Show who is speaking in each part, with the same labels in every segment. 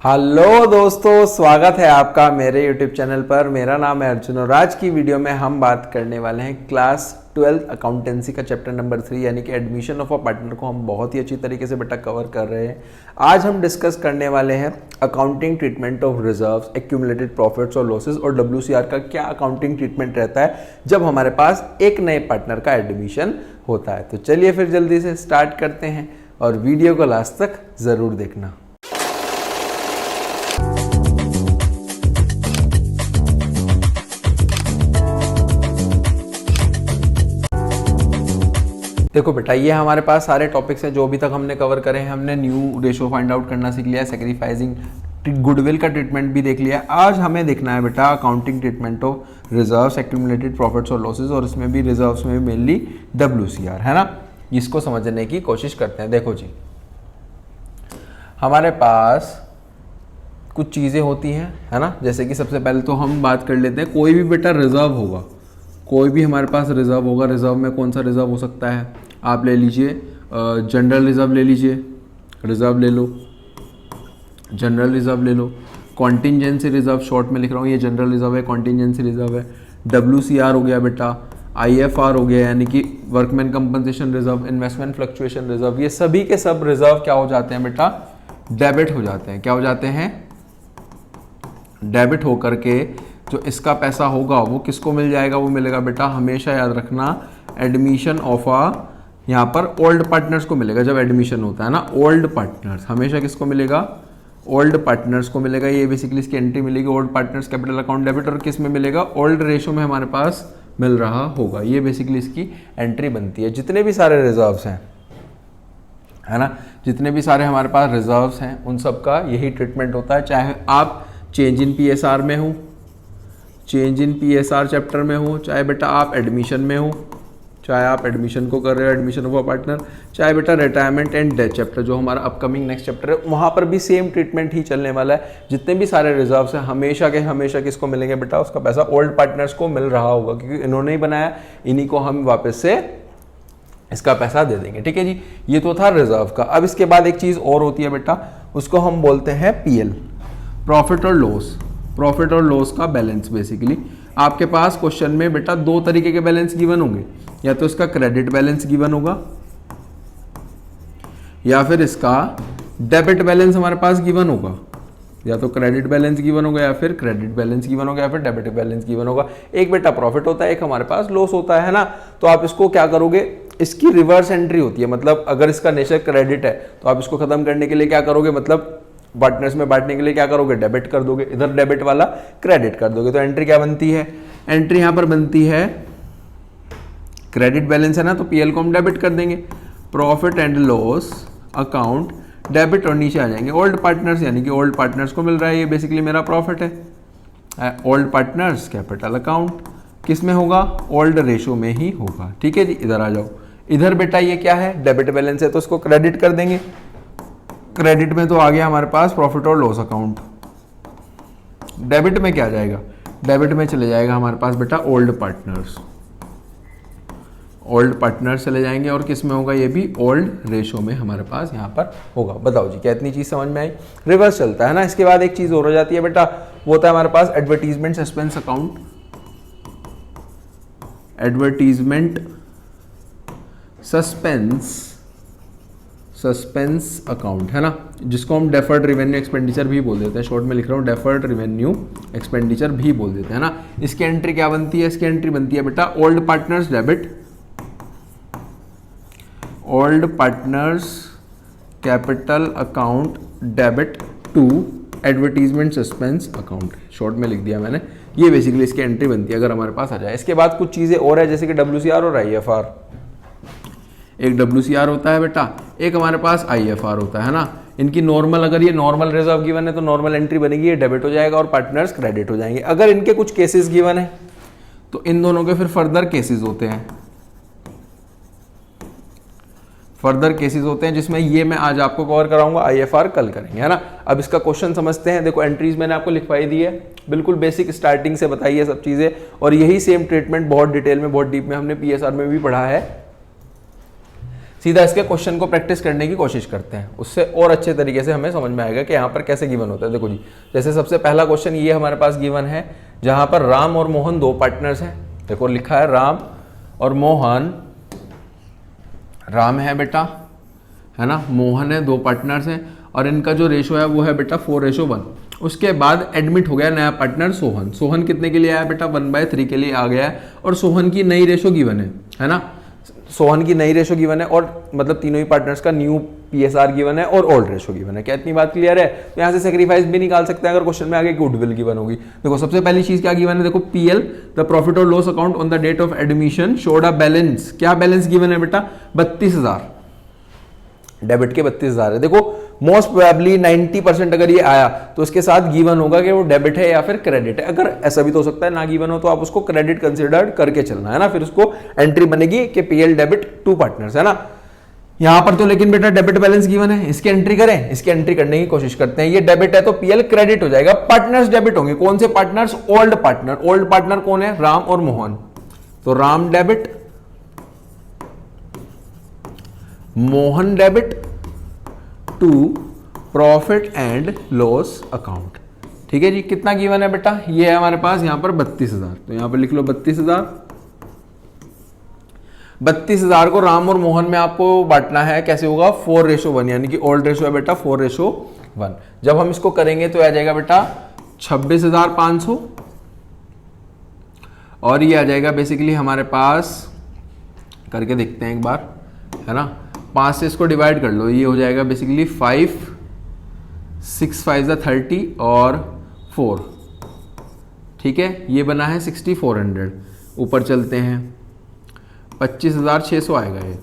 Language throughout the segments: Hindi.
Speaker 1: हेलो दोस्तों, स्वागत है आपका मेरे YouTube चैनल पर। मेरा नाम है अर्जुन और आज की वीडियो में हम बात करने वाले हैं क्लास 12 अकाउंटेंसी का चैप्टर नंबर 3 यानी कि एडमिशन ऑफ अ पार्टनर को हम बहुत ही अच्छी तरीके से बेटा कवर कर रहे हैं। आज हम डिस्कस करने वाले हैं accounting treatment of reserves, accumulated profits और लॉसेस और WCR का क्या अकाउंटिंग ट्रीटमेंट रहता है जब हमारे पास एक नए पार्टनर का एडमिशन होता है। तो चलिए फिर जल्दी से स्टार्ट करते हैं और वीडियो को लास्ट तक ज़रूर देखना। देखो बेटा, ये हमारे पास सारे टॉपिक्स हैं जो अभी तक हमने कवर करे हैं। हमने न्यू रेशो फाइंड आउट करना सीख लिया है, सैक्रिफाइसिंग गुडविल का ट्रीटमेंट भी देख लिया है। आज हमें देखना है बेटा accounting treatment of reserves, accumulated profits और लॉसेस, और इसमें भी रिजर्व्स में मेनली WCR है ना। इसको समझने की कोशिश करते हैं। देखो जी, हमारे पास कुछ चीज़ें होती हैं है ना। जैसे कि सबसे पहले तो हम बात कर लेते हैं, कोई भी बेटा रिजर्व होगा, कोई भी हमारे पास रिजर्व होगा। रिजर्व में कौन सा रिजर्व हो सकता है? आप ले लीजिए जनरल रिजर्व ले लीजिए, रिजर्व ले लो, जनरल रिजर्व ले लो। कॉन्टिजेंसी रिजर्व शॉर्ट में लिख रहा हूँ, ये जनरल रिजर्व है, कॉन्टिजेंसी रिजर्व है। WCR हो गया बेटा, IFR हो गया यानी कि workman compensation reserve, investment fluctuation reserve. ये सभी के सब रिजर्व क्या हो जाते हैं बेटा? डेबिट हो जाते हैं। क्या हो जाते हैं? डेबिट होकर के जो इसका पैसा होगा वो किसको मिल जाएगा? वो मिलेगा बेटा, हमेशा याद रखना, एडमिशन ऑफ अ, यहाँ पर ओल्ड पार्टनर्स को मिलेगा। जब एडमिशन होता है ना, ओल्ड पार्टनर्स हमेशा किसको मिलेगा? ओल्ड पार्टनर्स को मिलेगा। ये बेसिकली इसकी एंट्री मिलेगी old partners capital account debit, और किस में मिलेगा? ओल्ड रेशो में हमारे पास मिल रहा होगा। ये बेसिकली इसकी एंट्री बनती है। जितने भी सारे रिजर्व्स हैं है ना, जितने भी सारे हमारे पास रिजर्व्स हैं उन सब का यही ट्रीटमेंट होता है। चाहे आप चेंज इन PSR में हो, चेंज इन PSR चैप्टर में हो, चाहे बेटा आप एडमिशन में हो, चाहे आप एडमिशन को कर रहे हो, एडमिशन ऑफ अ पार्टनर, चाहे बेटा रिटायरमेंट एंड डेथ चैप्टर जो हमारा अपकमिंग नेक्स्ट चैप्टर है, वहाँ पर भी सेम ट्रीटमेंट ही चलने वाला है। जितने भी सारे रिजर्व्स हैं हमेशा के हमेशा किसको मिलेंगे बेटा? उसका पैसा ओल्ड पार्टनर्स को मिल रहा होगा, क्योंकि इन्होंने ही बनाया, इन्हीं को हम वापस से इसका पैसा दे देंगे। ठीक है जी, ये तो था रिजर्व का। अब इसके बाद एक चीज़ और होती है बेटा, उसको हम बोलते हैं PL, प्रॉफिट और लॉस। प्रॉफिट और लॉस का बैलेंस। बेसिकली आपके पास क्वेश्चन में बेटा दो तरीके के बैलेंस गिवन होंगे, या तो इसका क्रेडिट बैलेंस गिवन होगा या फिर इसका डेबिट बैलेंस हमारे पास गिवन होगा। या तो क्रेडिट बैलेंस गिवन होगा या फिर क्रेडिट बैलेंस गिवन होगा या फिर डेबिट बैलेंस गिवन होगा। एक बेटा प्रॉफिट होता है, एक हमारे पास लॉस होता है ना। तो आप इसको क्या करोगे? इसकी रिवर्स एंट्री होती है। मतलब अगर इसका नेचर क्रेडिट है तो आप इसको खत्म करने के लिए क्या करोगे? मतलब पार्टनर्स में बांटने के लिए क्या करोगे? डेबिट कर दोगे, इधर डेबिट वाला क्रेडिट कर दोगे। तो एंट्री क्या बनती है? एंट्री यहां पर बनती है, क्रेडिट बैलेंस है ना, तो PL को हम डेबिट कर देंगे। Profit and loss account debit, और नीचे आ जाएंगे ओल्ड पार्टनर्स, यानी कि ओल्ड पार्टनर्स को मिल रहा है, ये बेसिकली मेरा प्रॉफिट है। ओल्ड पार्टनर्स कैपिटल अकाउंट किस में होगा? ओल्ड रेशो में ही होगा। ठीक है जी, इधर आ जाओ। इधर बेटा ये क्या है? डेबिट बैलेंस है, तो इसको क्रेडिट कर देंगे। क्रेडिट में तो आ गया हमारे पास प्रॉफिट और लॉस अकाउंट। डेबिट में क्या आ जाएगा? डेबिट में चले जाएगा हमारे पास बेटा ओल्ड पार्टनर्स। ओल्ड पार्टनर्स चले जाएंगे, और किस में होगा? ये भी ओल्ड रेशो में हमारे पास यहाँ पर होगा। बताओ जी, क्या इतनी चीज समझ में आई? रिवर्स चलता है ना। इसके बाद एक चीज और हो जाती है बेटा, वो होता है हमारे पास advertisement suspense account. Advertisement suspense account है ना, जिसको हम डेफर्ड रेवेन्यू एक्सपेंडिचर भी बोल देते हैं। शॉर्ट में लिख रहा हूँ, डेफर्ड रेवेन्यू एक्सपेंडिचर भी बोल देते हैं ना। इसकी एंट्री क्या बनती है? इसकी एंट्री बनती है बेटा old partners debit, old partners capital account debit to advertisement suspense account. Short में लिख दिया मैंने। ये बेसिकली इसकी एंट्री बनती है अगर हमारे पास आ जाए। इसके बाद कुछ चीजें और है, जैसे कि WCR और IFR। एक WCR होता है बेटा, एक हमारे पास IFR होता है ना। इनकी नॉर्मल, अगर ये नॉर्मल रिजर्व गिवन है तो नॉर्मल एंट्री बनेगी, ये डेबिट हो जाएगा और पार्टनर्स क्रेडिट हो जाएंगे। अगर इनके कुछ केसेस गिवन है तो इन दोनों के फिर फर्दर केसेस होते हैं। फर्दर केसेस होते हैं जिसमें ये मैं आज आपको कवर कराऊंगा, IFR कल करेंगे है ना। अब इसका क्वेश्चन समझते हैं। देखो एंट्रीज मैंने आपको लिखवाई दी है, बिल्कुल बेसिक स्टार्टिंग से बताई है सब चीजें, और यही सेम ट्रीटमेंट बहुत डिटेल में, बहुत डीप में हमने PSR में भी पढ़ा है। सीधा इसके क्वेश्चन को प्रैक्टिस करने की कोशिश करते हैं, उससे और अच्छे तरीके से हमें समझ में आएगा कि यहाँ पर कैसे गिवन होता है। देखो जी, जैसे सबसे पहला क्वेश्चन ये हमारे पास गिवन है जहाँ पर राम और मोहन दो पार्टनर्स हैं। देखो लिखा है राम और मोहन, राम है बेटा, है ना, मोहन है, दो पार्टनर्स हैं और इनका जो रेशो है वो है बेटा 4:1। उसके बाद एडमिट हो गया नया पार्टनर सोहन। सोहन कितने के लिए आया बेटा? 1/3 के लिए आ गया है और सोहन की नई रेशो गिवन है ना, सोहन की नई रेशो गिवन है और मतलब तीनों ही पार्टनर्स का न्यू पीएसआर गिवन है और ओल्ड रेशो गिवन है। क्या इतनी बात क्लियर है? तो यहाँ से सेक्रीफाइस भी निकाल सकते हैं अगर क्वेश्चन में आगे गुडविल गिवन होगी। देखो सबसे पहली चीज क्या गिवन है, देखो पीएल द प्रॉफिट और loss account on the date of admission showed a balance. क्या बैलेंस गिवन है बेटा? 32,000, डेबिट के 32,000 है। देखो मोस्ट प्रोबेबली 90% अगर ये आया तो उसके साथ गिवन होगा कि वो डेबिट है या फिर क्रेडिट है। अगर ऐसा भी तो हो सकता है ना गिवन हो तो आप उसको क्रेडिट कंसिडर करके चलना है ना, फिर उसको एंट्री बनेगी कि पीएल डेबिट टू पार्टनर्स, है ना। यहां पर तो लेकिन बेटा डेबिट बैलेंस गिवन है, इसकी एंट्री करें, इसकी एंट्री करने की कोशिश करते हैं। ये डेबिट है तो पीएल क्रेडिट हो जाएगा, पार्टनर्स डेबिट होंगे। कौन से partners? Old partner. Old partner कौन है? राम और मोहन। तो Ram debit, Mohan debit to profit and loss account. ठीक है जी, कितना गिवन है बेटा? ये है हमारे पास यहां पर 32,000, तो यहां पर लिख लो 32,000। 32,000 को राम और मोहन में आपको बांटना है, कैसे होगा? 4:1, यानी कि ओल्ड रेशो है बेटा 4:1। जब हम इसको करेंगे तो आ जाएगा बेटा 26,500 और ये आ जाएगा बेसिकली हमारे पास, करके देखते हैं एक बार, है ना, 5 से इसको डिवाइड कर लो, ये हो जाएगा बेसिकली 5, 6 5 30 और 4। ठीक है, ये बना है 6400। ऊपर चलते हैं, 25,600 आएगा ये।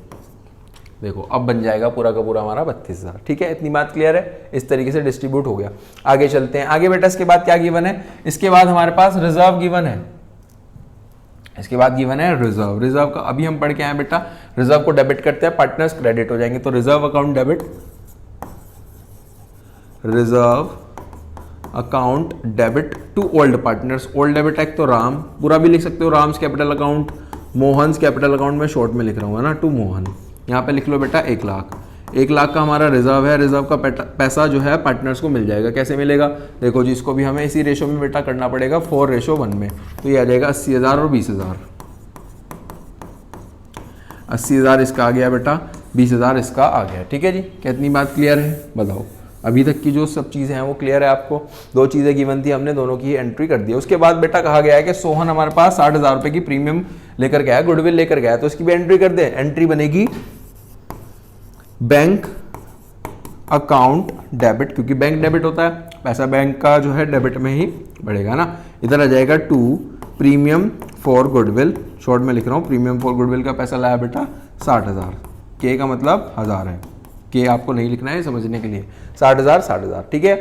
Speaker 1: देखो अब बन जाएगा पूरा का पूरा हमारा 32,000। ठीक है, इतनी बात क्लियर है? इस तरीके से डिस्ट्रीब्यूट हो गया। आगे चलते हैं, आगे बेटा इसके बाद क्या गिवन है? इसके बाद हमारे पास रिजर्व गिवन है। इसके बाद गिवन है रिजर्व। रिजर्व का अभी हम पढ़ के आए बेटा, रिजर्व को डेबिट करते हैं, पार्टनर्स क्रेडिट हो जाएंगे। तो reserve account debit, reserve account debit to old partners. Old debit एक तो राम, पूरा भी लिख सकते हो, Ram's capital account, Mohan's capital account में शॉर्ट में लिख रहा हूँ, है ना, टू मोहन। यहाँ पे लिख लो बेटा 1 लाख। 1 लाख का हमारा रिजर्व है। रिजर्व का पैसा जो है पार्टनर्स को मिल जाएगा। कैसे मिलेगा? देखो जी, इसको भी हमें इसी रेशो में बेटा करना पड़ेगा 4:1 में। तो ये आ जाएगा 80,000 और 20,000। 80,000 इसका आ गया बेटा, 20,000 इसका आ गया। ठीक है जी, कितनी बात क्लियर है? बताओ अभी तक की जो सब चीज़ें हैं वो क्लियर है आपको? दो चीज़ें गिवन थी, हमने दोनों की एंट्री कर दी। उसके बाद बेटा कहा गया है कि सोहन हमारे पास 60,000 रुपये की प्रीमियम लेकर गया है, गुडविल लेकर गया है, तो इसकी भी एंट्री कर दे। एंट्री बनेगी बैंक अकाउंट डेबिट, क्योंकि बैंक डेबिट होता है, पैसा बैंक का जो है डेबिट में ही बढ़ेगा ना। इधर आ जाएगा to premium for goodwill, short में लिख रहा हूँ, प्रीमियम फॉर गुडविल का पैसा लाया बेटा 60,000। के का मतलब 1000 है, के आपको नहीं लिखना है समझने के लिए। 60,000 60,000। ठीक है,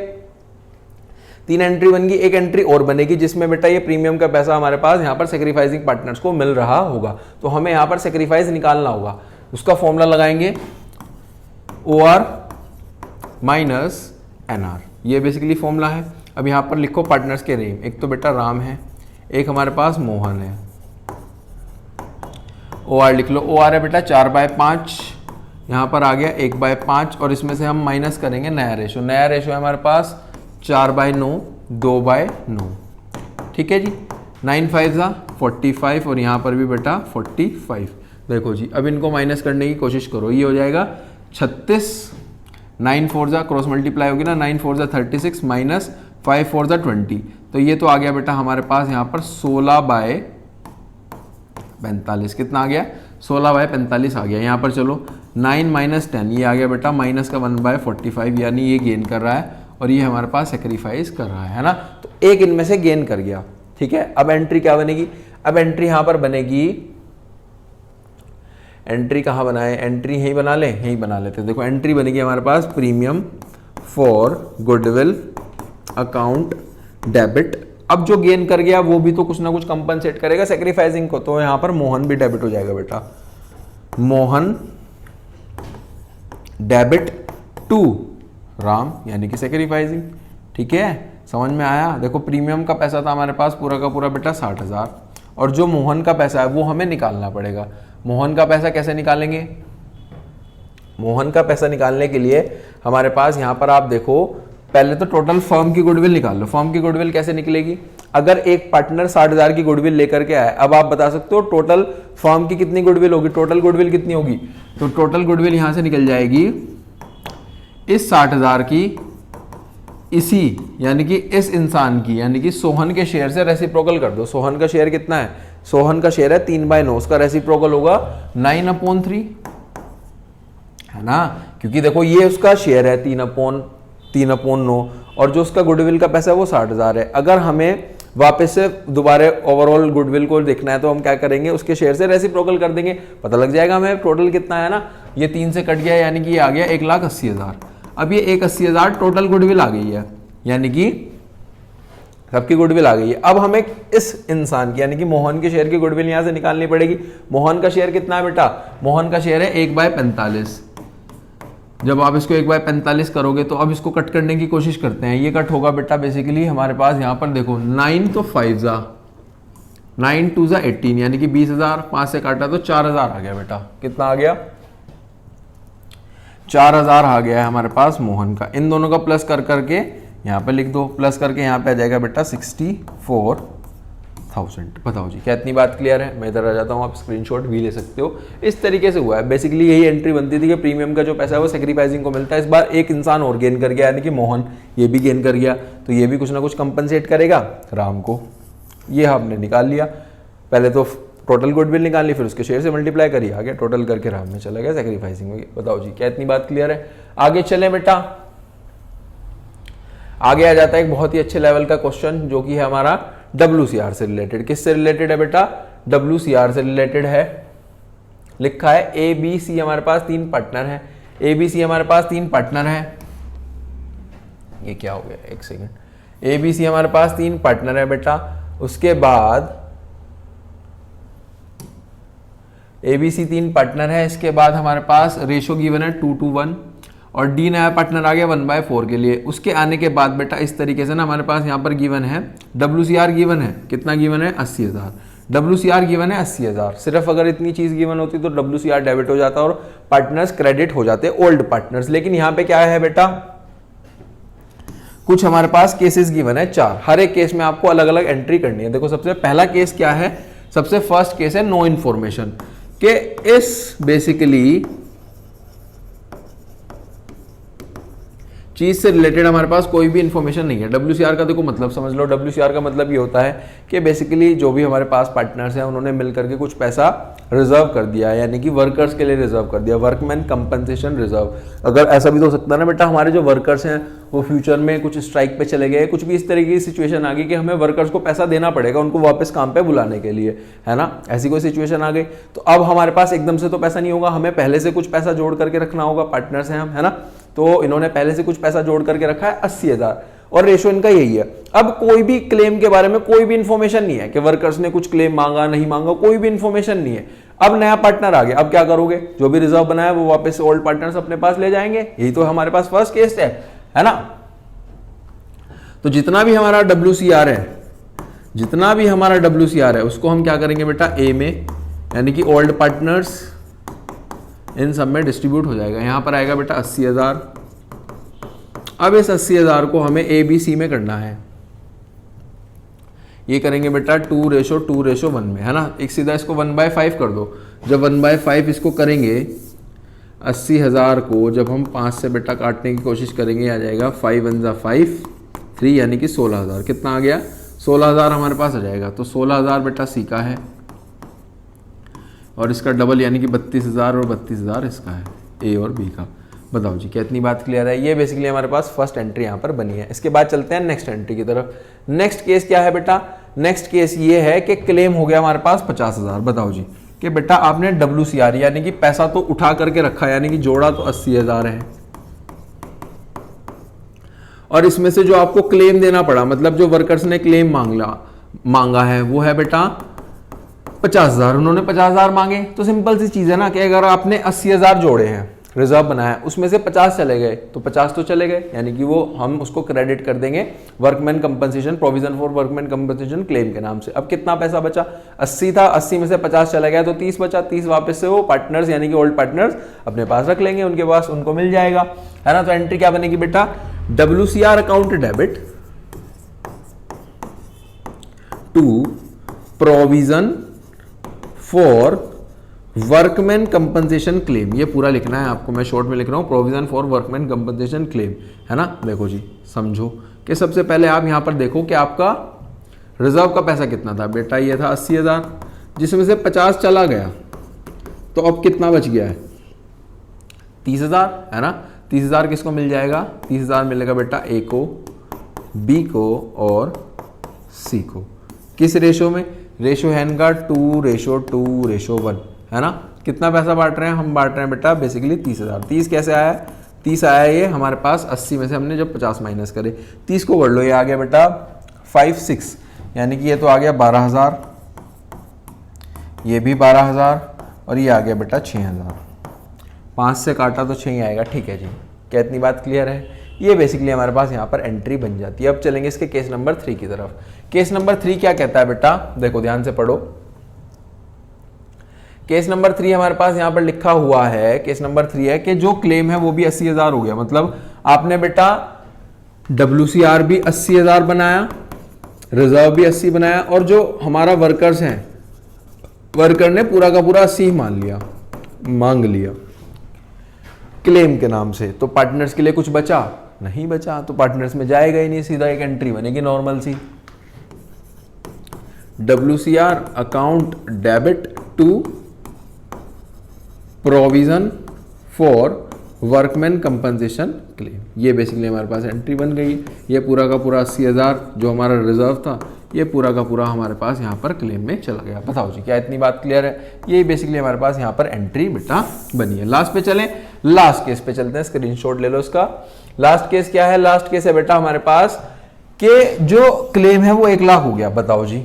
Speaker 1: 3 एंट्री बन गई। एक एंट्री और बनेगी जिसमें बेटा ये प्रीमियम का पैसा हमारे पास यहाँ पर सेक्रीफाइसिंग पार्टनर्स को मिल रहा होगा, तो हमें यहाँ पर सेक्रीफाइस निकालना होगा। उसका फॉर्मूला लगाएंगे OR माइनस NR, ये बेसिकली फॉर्मूला है। अब यहाँ पर लिखो पार्टनर्स के नेम, एक तो बेटा राम है, एक हमारे पास मोहन है। OR लिख लो, OR है बेटा 4/5, यहाँ पर आ गया 1/5 और इसमें से हम माइनस करेंगे नया रेशो। नया रेशो है हमारे पास 4/9, 2/9। ठीक है जी, 9 5 45 और यहाँ पर भी बेटा 45। देखो जी, अब इनको माइनस करने की कोशिश करो, ये हो जाएगा 36, 9 4 क्रॉस मल्टीप्लाई होगी ना, 9 4 36 माइनस 5 4 20, तो ये तो आ गया बेटा हमारे पास यहाँ पर 16/45। कितना आ गया? 16/45 आ गया। यहाँ पर चलो 9 - 10, ये आ गया बेटा माइनस का 1/45, यानी ये गेन कर रहा है और ये हमारे पास सेक्रीफाइस कर रहा है ना, तो एक इनमें से गेन कर गया। ठीक है, अब एंट्री क्या बनेगी? अब एंट्री यहाँ पर बनेगी, एंट्री कहाँ बनाए? एंट्री यहीं बना ले, यहीं बना लेते हैं। देखो एंट्री बनेगी हमारे पास premium for goodwill account debit. अब जो गेन कर गया वो भी तो कुछ ना कुछ कंपनसेट करेगा सेक्रीफाइसिंग को, तो यहाँ पर मोहन भी डेबिट हो जाएगा बेटा, मोहन डेबिट टू राम, यानी कि सेक्रीफाइसिंग। ठीक है, समझ में आया? देखो प्रीमियम का पैसा था हमारे पास पूरा का पूरा बेटा 60,000 और जो मोहन का पैसा है वो हमें निकालना पड़ेगा। मोहन का पैसा कैसे निकालेंगे? मोहन का पैसा निकालने के लिए हमारे पास यहाँ पर आप देखो, पहले तो टोटल फर्म की गुडविल निकाल लो। फर्म की गुडविल कैसे निकलेगी? अगर एक पार्टनर 60,000 की गुडविल लेकर के आए, अब आप बता सकते हो टोटल फर्म की कितनी गुडविल होगी, टोटल गुडविल कितनी होगी? तो टोटल गुडविल यहां से निकल जाएगी इस 60,000 की, इसी यानी कि इस इंसान की, यानी कि सोहन के शेयर से रेसिप्रोकल कर दो। सोहन का शेयर कितना है? सोहन का शेयर है 3/9, उसका रेसिप्रोकल होगा 9/3, है ना, क्योंकि देखो ये उसका शेयर है 3/9 और जो उसका गुडविल का पैसा है वो 60,000 है। अगर हमें वापस से दोबारा ओवरऑल गुडविल को देखना है तो हम क्या करेंगे, उसके शेयर से रेसिप्रोकल कर देंगे, पता लग जाएगा हमें टोटल कितना है ना। ये 3 से कट गया यानी कि ये आ गया 1,80,000। अब ये 1,80,000 टोटल गुडविल आ गई है, यानी कि सबकी गुडविल आ गई है। अब हमें इस इंसान की यानी कि मोहन के शेयर की गुडविल यहां से निकालनी पड़ेगी। मोहन का शेयर कितना है बेटा? मोहन का शेयर है 1/45। जब आप इसको 1/45 करोगे तो अब इसको कट करने की कोशिश करते हैं। ये कट होगा बेटा बेसिकली हमारे पास यहाँ पर देखो 9 तो 5 जा 9 2 जा 18 यानी कि 20,000, 5 से काटा तो 4,000 आ गया बेटा। कितना आ गया? 4,000 आ गया है हमारे पास मोहन का। इन दोनों का प्लस कर करके यहाँ पे लिख दो, प्लस करके यहाँ पे आ जाएगा बेटा 64,000। बताओ जी क्या इतनी बात क्लियर है? मैं इधर आ जाता हूँ, आप स्क्रीनशॉट भी ले सकते हो। इस तरीके से हुआ है। बेसिकली यही एंट्री बनती थी कि प्रीमियम का जो पैसा है वो सेक्रीफाइसिंग को मिलता है। इस बार एक इंसान और गेन कर गया यानी कि मोहन, ये भी गेन कर गया, तो ये भी कुछ ना कुछ कंपनसेट करेगा राम को। ये हमने निकाल लिया, पहले तो टोटल गुडविल निकाल ली, फिर उसके शेयर से मल्टीप्लाई करिए, आ गया टोटल करके राम में चला गया, सेक्रीफाइसिंग में। बताओ जी क्या इतनी बात क्लियर है? आगे चलें बेटा। आगे आ जाता है एक बहुत ही अच्छे लेवल का क्वेश्चन जो कि है हमारा WCR से रिलेटेड। किससे रिलेटेड है बेटा? WCR से रिलेटेड है। लिखा है ABC हमारे पास 3 पार्टनर है। ABC हमारे पास 3 पार्टनर है। ये क्या हो गया, एक सेकंड। ABC हमारे पास 3 पार्टनर है बेटा। उसके बाद ABC 3 पार्टनर है। इसके बाद हमारे पास रेशो गिवन है 2:1 और डी नया पार्टनर आ गया 1/4 के लिए। उसके आने के बाद बेटा इस तरीके से ना हमारे पास यहाँ पर गिवन है WCR गिवन है। कितना गिवन है? 80,000। WCR गिवन है 80,000। सिर्फ अगर इतनी चीज गिवन होती तो WCR डेबिट हो जाता और पार्टनर्स क्रेडिट हो जाते, ओल्ड पार्टनर्स। लेकिन यहाँ पे क्या है बेटा, कुछ हमारे पास केसेस गिवन है 4। हर एक केस में आपको अलग अलग एंट्री करनी है। देखो सबसे पहला केस क्या है? सबसे फर्स्ट केस है नो इन्फॉर्मेशन के इस बेसिकली चीज से रिलेटेड हमारे पास कोई भी इंफॉर्मेशन नहीं है। WCR का देखो मतलब समझ लो। WCR का मतलब ये होता है कि बेसिकली जो भी हमारे पास पार्टनर्स हैं उन्होंने मिल करके कुछ पैसा रिजर्व कर दिया है, यानी कि वर्कर्स के लिए रिजर्व कर दिया, वर्कमैन कंपनसेशन रिजर्व। अगर ऐसा भी तो हो सकता है ना बेटा, हमारे जो वर्कर्स हैं वो फ्यूचर में कुछ स्ट्राइक पे चले गए, कुछ भी इस तरीके की सिचुएशन आ गई कि हमें वर्कर्स को पैसा देना पड़ेगा उनको वापस काम पे बुलाने के लिए, है ना, ऐसी कोई सिचुएशन आ गई। तो अब हमारे पास एकदम से तो पैसा नहीं होगा, हमें पहले से कुछ पैसा जोड़ करके रखना होगा। पार्टनर्स हैं हम, है ना, तो इन्होंने पहले से कुछ पैसा जोड़ करके रखा है 80,000 और रेशो इनका यही है। अब कोई भी क्लेम के बारे में कोई भी इंफॉर्मेशन नहीं है कि वर्कर्स ने कुछ क्लेम मांगा नहीं मांगा, कोई भी इंफॉर्मेशन नहीं है। अब नया पार्टनर आ गया, अब क्या करोगे? जो भी रिजर्व बनाया वो वापस ओल्ड पार्टनर्स अपने पास ले जाएंगे। यही तो हमारे पास फर्स्ट केस है ना। तो जितना भी हमारा WCR है, जितना भी हमारा WCR है उसको हम क्या करेंगे बेटा, A में, यानी कि ओल्ड पार्टनर्स इन सब में डिस्ट्रीब्यूट हो जाएगा। यहां पर आएगा बेटा 80,000। अब इस 80,000 को हमें ABC में करना है। ये करेंगे बेटा 2:1 में, है ना। एक सीधा इसको 1/5 कर दो। जब 1/5 इसको करेंगे 80,000 को जब हम 5 से बेटा काटने की कोशिश करेंगे आ जाएगा 5 1 जा 5 3 यानी कि 16,000। कितना आ गया? 16,000 हमारे पास आ जाएगा। तो 16,000 बेटा C का है और इसका डबल यानी कि 32,000 और 32,000 इसका है, A और B का। बताओ जी क्या इतनी बात क्लियर है? ये बेसिकली हमारे पास फर्स्ट एंट्री यहाँ पर बनी है। इसके बाद चलते हैं नेक्स्ट एंट्री की तरफ। नेक्स्ट केस क्या है बेटा? नेक्स्ट केस ये है कि क्लेम हो गया हमारे पास 50,000। बताओ जी कि बेटा आपने WCR यानी कि पैसा तो उठा करके रखा, यानी कि जोड़ा तो 80,000 है और इसमें से जो आपको क्लेम देना पड़ा, मतलब जो वर्कर्स ने क्लेम मांगा है वो है बेटा 50,000। उन्होंने 50,000 मांगे। तो सिंपल सी चीज है ना कि अगर आपने 80,000 जोड़े हैं, रिजर्व बनाया, उसमें से 50 चले गए तो 50 तो चले गए, यानी कि वो हम उसको क्रेडिट कर देंगे workman compensation, provision for workman compensation claim के नाम से। अब कितना पैसा बचा, 80 था, 80 में से 50 चला गया तो 30 बचा, 30 वापस से वो पार्टनर्स यानी कि ओल्ड पार्टनर्स अपने पास रख लेंगे, उनके पास उनको मिल जाएगा, है ना। तो एंट्री क्या बनेगी बेटा, WCR account debit to provision for workman compensation claim, ये पूरा लिखना है आपको, मैं शॉर्ट में लिख रहा हूं, provision for workman compensation claim, है ना। देखो जी समझो कि सबसे पहले आप यहां पर देखो कि आपका रिजर्व का पैसा कितना था बेटा, ये था 80,000, जिसमें से 50 चला गया तो अब कितना बच गया है, 30,000, है ना। 30,000 किसको मिल जाएगा, 30,000 मिलेगा बेटा ए को, बी को और सी को। किस रेशो में, रेशो है इनका 2:2:1, है ना। कितना पैसा बांट रहे हैं, हम बांट रहे हैं बेटा बेसिकली 30,000। 30 कैसे आया है, 30 आया है ये हमारे पास 80 में से हमने जब 50 माइनस करे, 30 को कर लो, ये आ गया बेटा 5,6, यानी कि ये तो आ गया 12,000, ये भी 12,000 और ये आ गया बेटा 6,000। 5 से काटा तो 6 ही आएगा, ठीक है जी। क्या इतनी बात क्लियर है, ये बेसिकली हमारे पास यहाँ पर एंट्री बन जाती है। अब चलेंगे इसके केस नंबर 3 की तरफ। केस नंबर 3 क्या कहता है बेटा, देखो ध्यान से पढ़ो। केस नंबर 3 हमारे पास यहां पर लिखा हुआ है, केस नंबर 3 है कि जो क्लेम है वो भी 80,000 हो गया, मतलब आपने बेटा WCR भी 80,000 बनाया, रिजर्व भी 80 बनाया, और जो हमारा वर्कर्स हैं, वर्कर ने पूरा का पूरा 80 मांग लिया क्लेम के नाम से, तो पार्टनर्स के लिए कुछ बचा नहीं, बचा तो पार्टनर्स में जाएगा ही नहीं, सीधा एक एंट्री बनेगी नॉर्मल सी, WCR account debit to provision for workman compensation claim. ये बेसिकली हमारे पास एंट्री बन गई। ये पूरा का पूरा 80,000 जो हमारा रिजर्व था, ये पूरा का पूरा हमारे पास यहाँ पर क्लेम में चला गया। बताओ जी क्या इतनी बात क्लियर है, ये बेसिकली हमारे पास यहाँ पर एंट्री बेटा बनी है। लास्ट पे चलें, लास्ट केस पे चलते हैं, स्क्रीनशॉट ले लो इसका। लास्ट केस क्या है, लास्ट केस है बेटा हमारे पास कि जो क्लेम है वो 1 लाख हो गया। बताओ जी,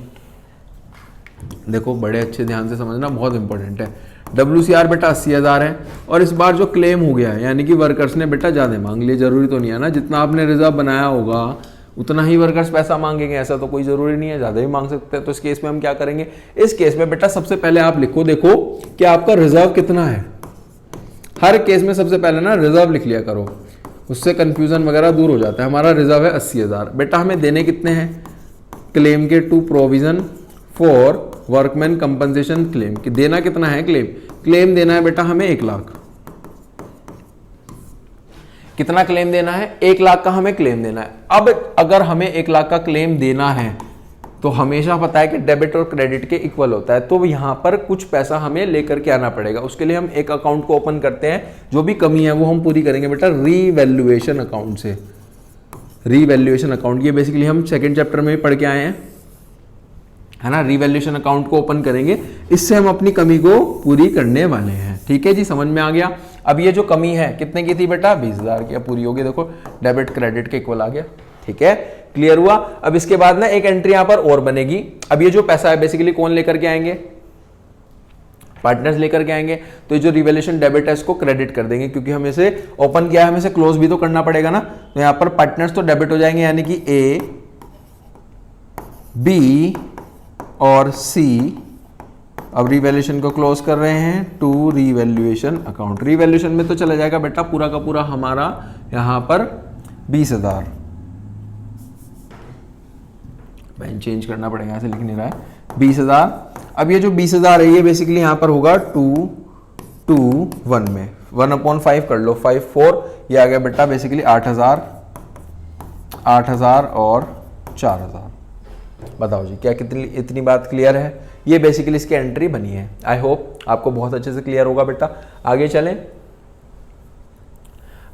Speaker 1: देखो बड़े अच्छे ध्यान से समझना, बहुत इंपॉर्टेंट है। WCR बेटा 80,000 है, और इस बार जो क्लेम हो गया है, यानी कि वर्कर्स ने बेटा ज़्यादा मांग लिए, जरूरी तो नहीं है ना, जितना आपने रिजर्व बनाया होगा उतना ही वर्कर्स पैसा मांगेंगे, ऐसा तो कोई जरूरी नहीं है, ज़्यादा ही मांग सकते हैं। तो इस केस में हम क्या करेंगे, इस केस में बेटा सबसे पहले आप लिखो, देखो कि आपका रिजर्व कितना है। हर केस में सबसे पहले ना रिजर्व लिख लिया करो, उससे कंफ्यूजन वगैरह दूर हो जाता है। हमारा रिजर्व है 80,000, बेटा हमें देने कितने हैं, क्लेम के to provision for workman compensation claim, कि देना कितना है, क्लेम देना है बेटा हमें 1 लाख। कितना क्लेम देना है, 1 लाख का हमें क्लेम देना है। अब अगर हमें 1 लाख का क्लेम देना है तो हमेशा पता है कि डेबिट और क्रेडिट के इक्वल होता है, तो यहां पर कुछ पैसा हमें लेकर के आना पड़ेगा। उसके लिए हम एक अकाउंट को ओपन करते हैं, जो भी कमी है वो हम पूरी करेंगे बेटा रीवैल्यूएशन अकाउंट से। रीवैल्यूएशन अकाउंट ये बेसिकली हम सेकेंड चैप्टर में भी पढ़ के आए हैं, है ना। रीवैल्यूएशन अकाउंट को ओपन करेंगे, इससे हम अपनी कमी को पूरी करने वाले हैं। ठीक है जी, समझ में आ गया। अब ये जो कमी है कितने की थी बेटा, 20,000 की, पूरी होगी। देखो डेबिट क्रेडिट के इक्वल आ गया, ठीक है, क्लियर हुआ। अब इसके बाद ना एक एंट्री यहां पर और बनेगी। अब ये जो पैसा है बेसिकली कौन लेकर के आएंगे, पार्टनर्स लेकर के आएंगे। तो ये जो रिवैल्यूएशन डेबिट है इसको क्रेडिट कर देंगे, क्योंकि हमें इसे ओपन किया है, हमें इसे क्लोज भी तो करना पड़ेगा ना। तो यहां पर पार्टनर्स तो डेबिट हो जाएंगे, यानी कि ए, बी और सी। अब रिवैल्यूएशन को क्लोज कर रहे हैं टू रिवैल्यूएशन अकाउंट। रिवैल्यूएशन में तो चला जाएगा बेटा पूरा का पूरा हमारा यहां पर 20,000, चेंज करना पड़ेगा, ऐसे लिख नहीं रहा है, 20,000। अब ये जो 20,000 है ये बेसिकली यहां पर होगा 2:1 में, 1/5 कर लो, 5 4, ये आ गया बेटा बेसिकली 8,000 और 4,000। बताओ जी क्या कितनी इतनी बात क्लियर है, ये बेसिकली इसकी एंट्री बनी है। आई होप आपको बहुत अच्छे से क्लियर होगा बेटा। आगे चलें,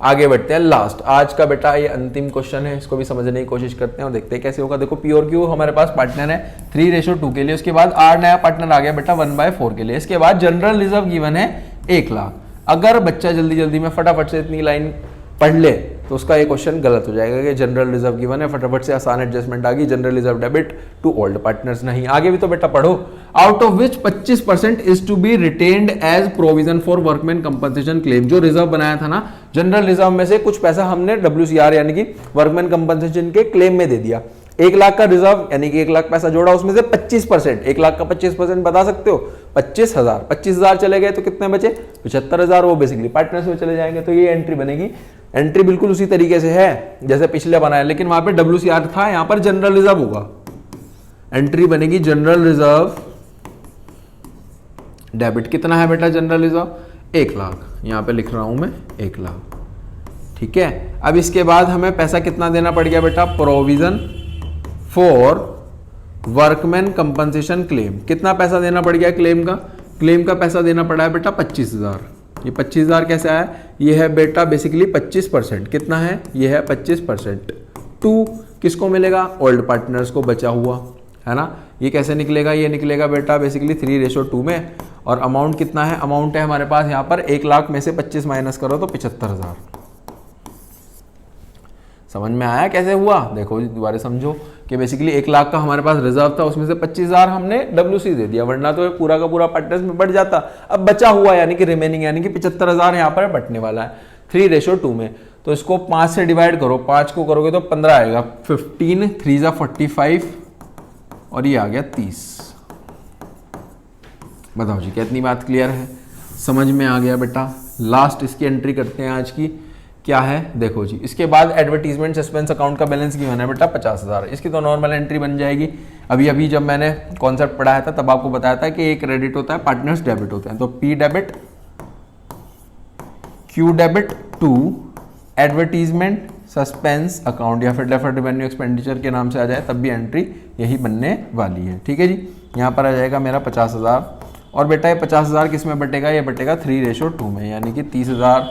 Speaker 1: आगे बढ़ते हैं। लास्ट आज का बेटा ये अंतिम क्वेश्चन है, इसको भी समझने की कोशिश करते हैं और देखते हैं कैसे होगा। देखो पी और क्यू हमारे पास पार्टनर है 3:2 के लिए, उसके बाद आर नया पार्टनर आ गया बेटा 1/4 के लिए। इसके बाद जनरल रिजर्व गिवन है 1 लाख। अगर बच्चा जल्दी जल्दी में फटाफट से इतनी लाइन पढ़ ले तो उसका ये क्वेश्चन गलत हो जाएगा कि जनरल रिजर्व गिवन है, फटाफट से आसान एडजस्टमेंट आ गई, general reserve debit to old partners नहीं। आगे भी तो बेटा पढ़ो, out of which 25% is to be retained as provision for workman compensation claim. जो रिजर्व बनाया था ना जनरल रिजर्व में से कुछ पैसा हमने WCR यानी कि वर्कमैन कंपनसेशन के क्लेम में दे दिया। 1 लाख का रिजर्व यानी कि 1 लाख पैसा जोड़ा, उसमें से 25%, 1 लाख का 25% बता सकते हो 25,000, 25,000 चले गए तो कितने बचे 75,000, वो बेसिकली पार्टनर्स में चले जाएंगे। तो ये एंट्री बनेगी। एंट्री बिल्कुल उसी तरीके से है जैसे पिछले बनाया, लेकिन वहां पे WCR था, यहां पर जनरल रिजर्व होगा। एंट्री बनेगी जनरल रिजर्व डेबिट। कितना है बेटा जनरल रिजर्व 1 लाख, यहां पे लिख रहा हूं मैं 1 लाख, ठीक है। अब इसके बाद हमें पैसा कितना देना पड़ गया बेटा, provision for workman compensation claim. कितना पैसा देना पड़ गया क्लेम का, क्लेम का पैसा देना पड़ा है बेटा 25,000। ये 25,000 कैसे आया, ये है बेटा बेसिकली 25%। कितना है, ये है 25%। 2 किसको मिलेगा, ओल्ड पार्टनर्स को बचा हुआ, है ना। ये कैसे निकलेगा, ये निकलेगा बेटा बेसिकली 3:2 में। और अमाउंट कितना है, अमाउंट है हमारे पास यहाँ पर 1 लाख में से 25 माइनस करो तो 75,000। समझ में आया कैसे हुआ, देखो दोबारा समझो कि बेसिकली 1 लाख का हमारे पास रिजर्व था, उसमें से 25,000 हमने WC दे दिया, वरना तो पूरा का पूरा पार्टनर्स में बढ़ जाता। अब बचा हुआ यानी कि रिमेनिंग यानी कि 75,000 यहाँ पर बटने वाला है 3:2 में। तो इसको 5 से डिवाइड करो, 5 को करोगे तो 15 आएगा, 15 3 जा 45 और ये आ गया 30। बताओ जी कितनी बात क्लियर है, समझ में आ गया बेटा। लास्ट इसकी एंट्री करते हैं आज की, क्या है देखो जी। इसके बाद एडवर्टीजमेंट सस्पेंस अकाउंट का बैलेंस गिवन है बेटा 50,000। इसकी तो नॉर्मल एंट्री बन जाएगी। अभी जब मैंने कॉन्सेप्ट पढ़ाया था तब आपको बताया था कि एक क्रेडिट होता है, पार्टनर्स डेबिट होते हैं। तो P debit Q debit to advertisement suspense account या फिर डेफर्ड रेवेन्यू एक्सपेंडिचर के नाम से आ जाए तब भी एंट्री यही बनने वाली है, ठीक है जी। यहाँ पर आ जाएगा मेरा 50,000 और बेटा ये 50,000 किस में बटेगा, ये बटेगा 3:2 में, यानी कि 30,000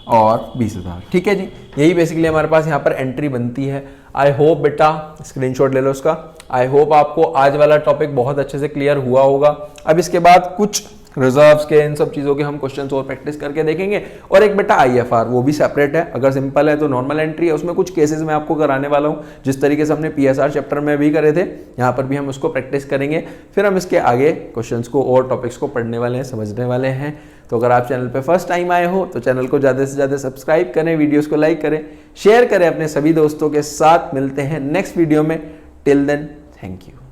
Speaker 1: और 20,000, ठीक है जी। यही बेसिकली हमारे पास यहाँ पर एंट्री बनती है। आई होप बेटा स्क्रीनशॉट ले लो उसका। आई होप आपको आज वाला टॉपिक बहुत अच्छे से क्लियर हुआ होगा। अब इसके बाद कुछ रिजर्व्स के इन सब चीज़ों के हम क्वेश्चंस और प्रैक्टिस करके देखेंगे। और एक बेटा IFR वो भी सेपरेट है, अगर सिंपल है तो नॉर्मल एंट्री है, उसमें कुछ केसेस मैं आपको कराने वाला हूँ, जिस तरीके से हमने PSR चैप्टर में भी करे थे, यहाँ पर भी हम उसको प्रैक्टिस करेंगे। फिर हम इसके आगे क्वेश्चंस को और टॉपिक्स को पढ़ने वाले हैं, समझने वाले हैं। तो अगर आप चैनल पे फर्स्ट टाइम आए हो तो चैनल को ज़्यादा से ज़्यादा सब्सक्राइब करें, वीडियोस को लाइक करें, शेयर करें अपने सभी दोस्तों के साथ। मिलते हैं नेक्स्ट वीडियो में, टिल देन थैंक यू।